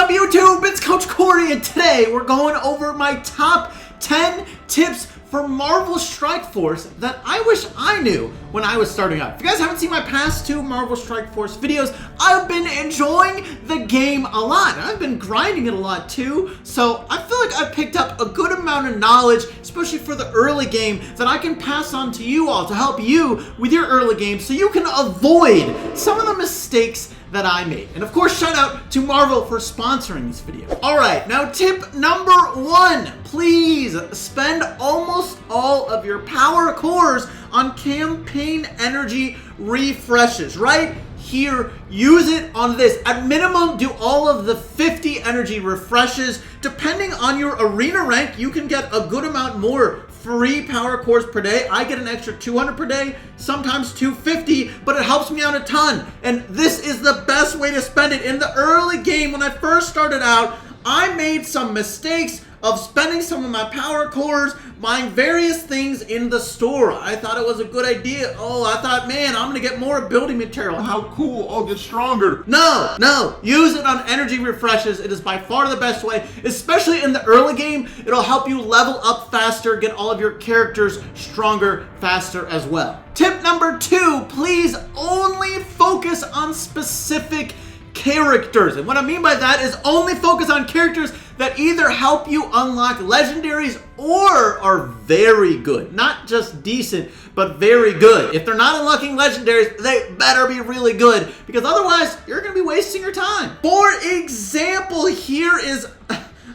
up, YouTube? It's Coach Cory, and today we're going over my top 10 tips for Marvel Strike Force that I wish I knew when I was starting out. If you guys haven't seen my past 2 Marvel Strike Force videos, I've been enjoying the game a lot. I've been grinding it a lot too, so I feel like I've picked up a good amount of knowledge, especially for the early game, that I can pass on to you all to help you with your early game so you can avoid some of the mistakes that I made. And of course, shout out to Marvel for sponsoring this video. All right, now tip number 1, please spend almost all of your power cores on campaign energy refreshes. Right here, use it on this. At minimum, do all of the 50 energy refreshes. Depending on your arena rank, you can get a good amount more free power cores per day. I get an extra 200 per day, sometimes 250, but it helps me out a ton. And this is the best way to spend it. In the early game, when I first started out, I made some mistakes of spending some of my power cores buying various things in the store. I thought it was a good idea. Oh, I thought, man, I'm gonna get more building material. How cool, I'll get stronger. No, use it on energy refreshes. It is by far the best way, especially in the early game. It'll help you level up faster, get all of your characters stronger faster as well. Tip number 2, please only focus on specific characters. And what I mean by that is only focus on characters that either help you unlock legendaries or are very good. Not just decent, but very good. If they're not unlocking legendaries, they better be really good, because otherwise you're gonna be wasting your time. For example, here is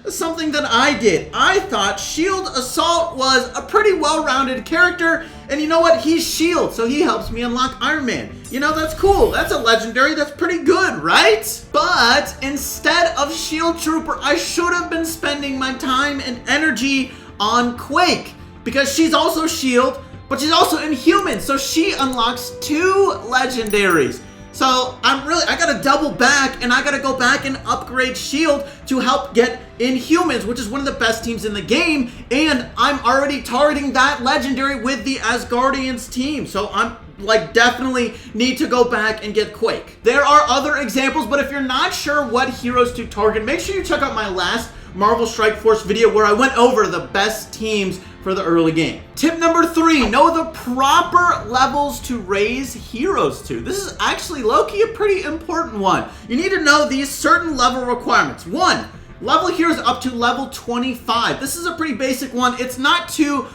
something that I did. I thought Shield Assault was a pretty well-rounded character, and you know what? He's Shield, so he helps me unlock Iron Man. You know, that's cool. That's a legendary. That's pretty good, right? But instead of Shield Trooper, I should have been spending my time and energy on Quake, because she's also Shield, but she's also Inhuman, so she unlocks 2 legendaries. So I gotta double back, and I gotta go back and upgrade Shield to help get Inhumans, which is one of the best teams in the game, and I'm already targeting that legendary with the Asgardians team. So I'm definitely need to go back and get Quake. There are other examples, but if you're not sure what heroes to target, make sure you check out my last Marvel Strike Force video where I went over the best teams for the early game. Tip number 3, know the proper levels to raise heroes to. This is actually low-key a pretty important one. You need to know these certain level requirements. 1, level heroes up to level 25. This is a pretty basic one. It's not too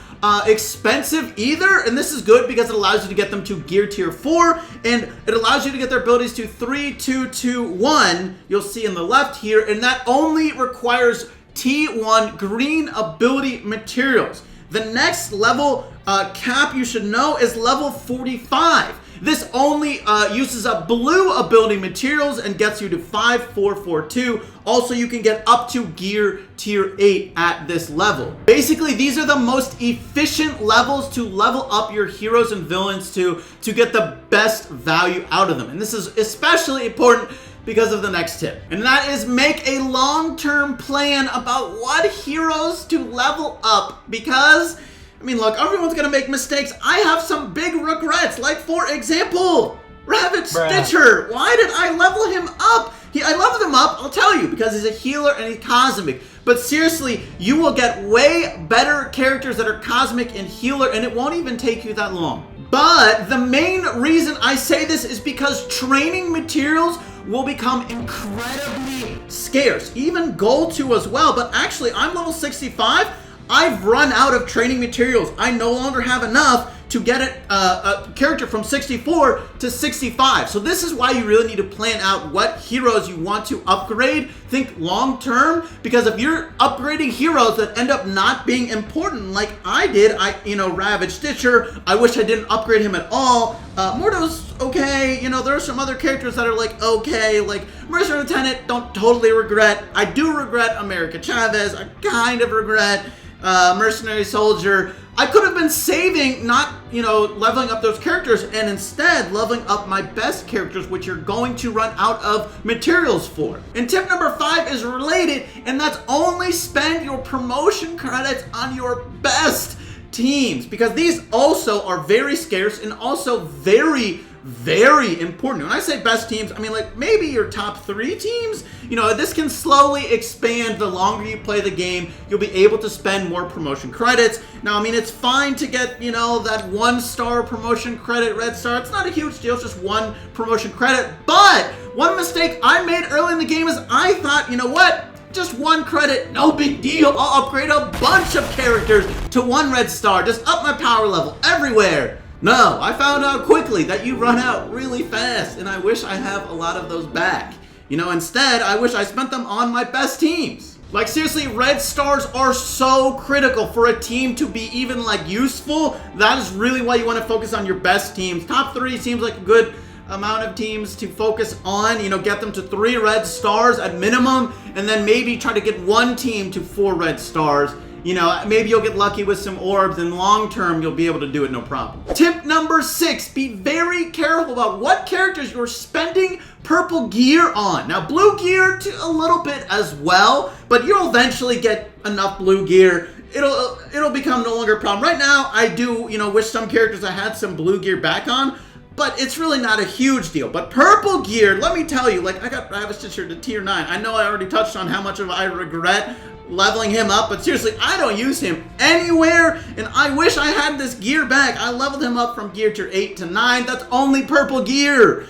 expensive either, and this is good because it allows you to get them to gear tier 4, and it allows you to get their abilities to 3, 2, 2, 1. You'll see in the left here, and that only requires T1 green ability materials. The next level cap you should know is level 45. This only uses up blue ability materials and gets you to 5, 4, 4, 2. Also, you can get up to gear tier 8 at this level. Basically, these are the most efficient levels to level up your heroes and villains to get the best value out of them. And this is especially important because of the next tip. And that is make a long-term plan about what heroes to level up, because I mean, look, everyone's gonna make mistakes. I have some big regrets, like for example, Ravage Stitcher. Why did I level him up? I leveled him up, I'll tell you, because he's a healer and he's cosmic. But seriously, you will get way better characters that are cosmic and healer, and it won't even take you that long. But the main reason I say this is because training materials will become incredibly scarce. Even gold 2 as well, but actually I'm level 65. I've run out of training materials. I no longer have enough to get a character from 64 to 65. So this is why you really need to plan out what heroes you want to upgrade. Think long term, because if you're upgrading heroes that end up not being important, like I did, Ravage Stitcher, I wish I didn't upgrade him at all. Mordo's okay, there are some other characters that are okay, like Mercenary Lieutenant, don't totally regret. I do regret America Chavez, I kind of regret Mercenary Soldier. I could have been saving, not, leveling up those characters, and instead leveling up my best characters, which you're going to run out of materials for. And tip number 5 is related, and that's only spend your promotion credits on your best teams, because these also are very scarce and also very very important. When I say best teams, I mean like maybe your top 3 teams. You know, this can slowly expand the longer you play the game. You'll be able to spend more promotion credits. Now, I mean, it's fine to get, you know, that 1-star promotion credit, red star. It's not a huge deal, it's just 1 promotion credit. But one mistake I made early in the game is I thought, you know what? Just 1 credit, no big deal. I'll upgrade a bunch of characters to 1 red star, just up my power level everywhere. No, I found out quickly that you run out really fast, and I wish I have a lot of those back. You know, instead, I wish I spent them on my best teams. Like, seriously, red stars are so critical for a team to be even, like, useful. That is really why you want to focus on your best teams. Top 3 seems like a good amount of teams to focus on. You know, get them to 3 red stars at minimum, and then maybe try to get 1 team to 4 red stars. You know, maybe you'll get lucky with some orbs, and long term, you'll be able to do it no problem. Tip number 6, be very careful about what characters you're spending purple gear on. Now, blue gear a little bit as well, but you'll eventually get enough blue gear. It'll become no longer a problem. Right now, I do, you know, wish some characters I had some blue gear back on, but it's really not a huge deal. But purple gear, let me tell you, like, I have a Stitcher to tier 9. I know I already touched on how much of I regret leveling him up, but seriously, I don't use him anywhere, and I wish I had this gear back. I leveled him up from gear tier 8 to 9. That's only purple gear,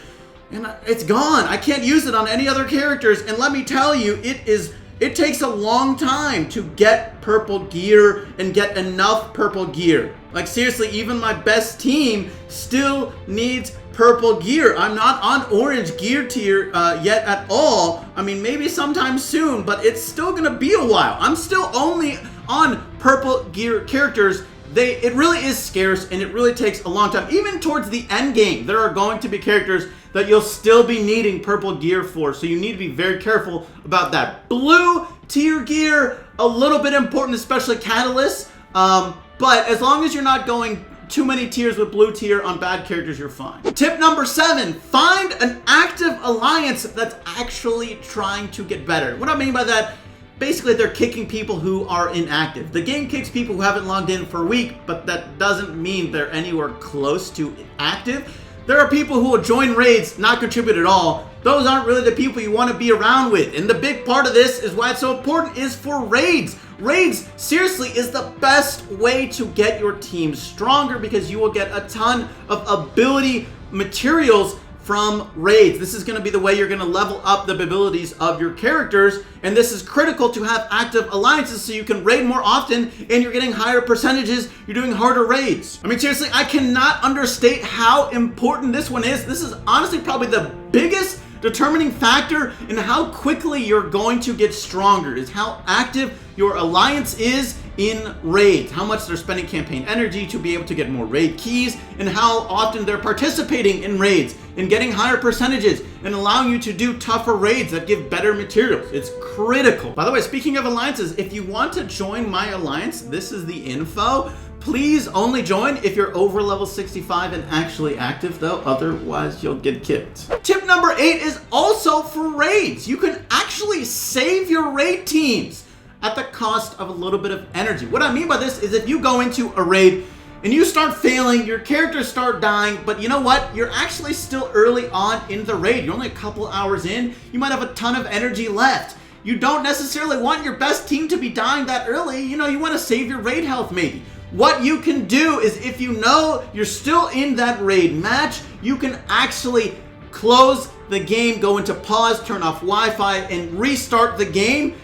and it's gone. I can't use it on any other characters, and let me tell you, it takes a long time to get purple gear and get enough purple gear. Like, seriously, even my best team still needs purple gear. I'm not on orange gear tier yet at all. I mean, maybe sometime soon, but it's still gonna be a while. I'm still only on purple gear characters. It really is scarce, and it really takes a long time. Even towards the end game, there are going to be characters that you'll still be needing purple gear for, so you need to be very careful about that. Blue tier gear, a little bit important, especially catalysts, but as long as you're not going too many tiers with blue tier on bad characters, you're fine. Tip number 7, find an active alliance that's actually trying to get better. What I mean by that, basically they're kicking people who are inactive. The game kicks people who haven't logged in for a week, but that doesn't mean they're anywhere close to active. There are people who will join raids, not contribute at all. Those aren't really the people you want to be around with. And the big part of this is why it's so important is for raids. Raids, seriously, is the best way to get your team stronger because you will get a ton of ability materials from raids. This is going to be the way you're going to level up the abilities of your characters, and this is critical to have active alliances so you can raid more often and you're getting higher percentages, you're doing harder raids. I mean, seriously, I cannot understate how important this one is. This is honestly probably the biggest determining factor in how quickly you're going to get stronger, is how active your alliance is in raids, how much they're spending campaign energy to be able to get more raid keys, and how often they're participating in raids and getting higher percentages and allowing you to do tougher raids that give better materials. It's critical. By the way, speaking of alliances, if you want to join my alliance, this is the info. Please only join if you're over level 65 and actually active, though. Otherwise, you'll get kicked. Tip number 8 is also for raids. You can actually save your raid teams at the cost of a little bit of energy. What I mean by this is if you go into a raid and you start failing, your characters start dying, but you know what? You're actually still early on in the raid. You're only a couple hours in. You might have a ton of energy left. You don't necessarily want your best team to be dying that early. You know, you want to save your raid health maybe. What you can do is if you know you're still in that raid match, you can actually close the game, go into pause, turn off Wi-Fi, and restart the game.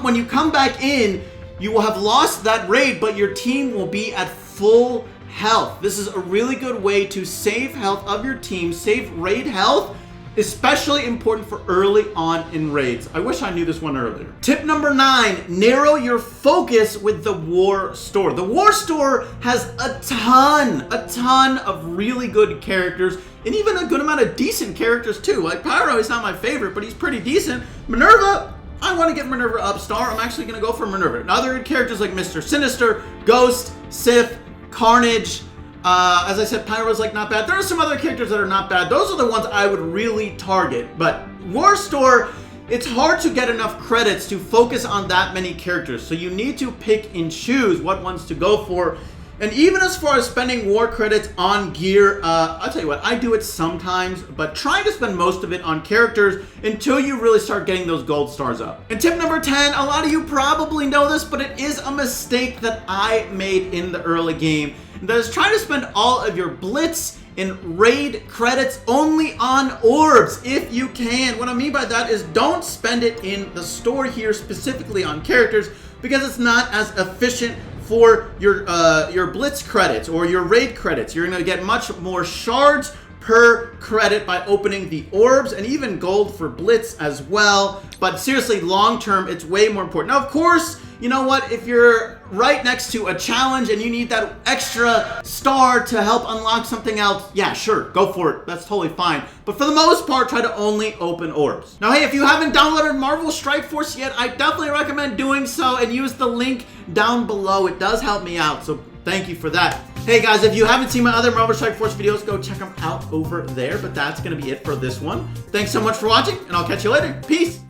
When you come back in, you will have lost that raid, but your team will be at full health. This is a really good way to save health of your team, save raid health, especially important for early on in raids. I wish I knew this one earlier. Tip number 9, narrow your focus with the War Store. The War Store has a ton of really good characters, and even a good amount of decent characters too. Like Pyro is not my favorite, but he's pretty decent. Minerva, I want to get Minerva up star. I'm actually going to go for Minerva. And other characters like Mr. Sinister, Ghost, Sif, Carnage. As I said, Pyro's like not bad. There are some other characters that are not bad. Those are the ones I would really target. But War Store, it's hard to get enough credits to focus on that many characters. So you need to pick and choose what ones to go for. And even as far as spending war credits on gear, I'll tell you what, I do it sometimes, but try to spend most of it on characters until you really start getting those gold stars up. And tip number 10, a lot of you probably know this, but it is a mistake that I made in the early game. That is trying to spend all of your blitz and raid credits only on orbs if you can. What I mean by that is don't spend it in the store here specifically on characters, because it's not as efficient for your blitz credits or your raid credits. You're gonna get much more shards per credit by opening the orbs, and even gold for blitz as well. But seriously, long term, it's way more important. Now, of course, you know what? If you're right next to a challenge and you need that extra star to help unlock something else, yeah, sure, go for it. That's totally fine. But for the most part, try to only open orbs. Now, hey, if you haven't downloaded Marvel Strike Force yet, I definitely recommend doing so, and use the link down below. It does help me out, so thank you for that. Hey guys, if you haven't seen my other Marvel Strike Force videos, go check them out over there. But that's going to be it for this one. Thanks so much for watching, and I'll catch you later. Peace!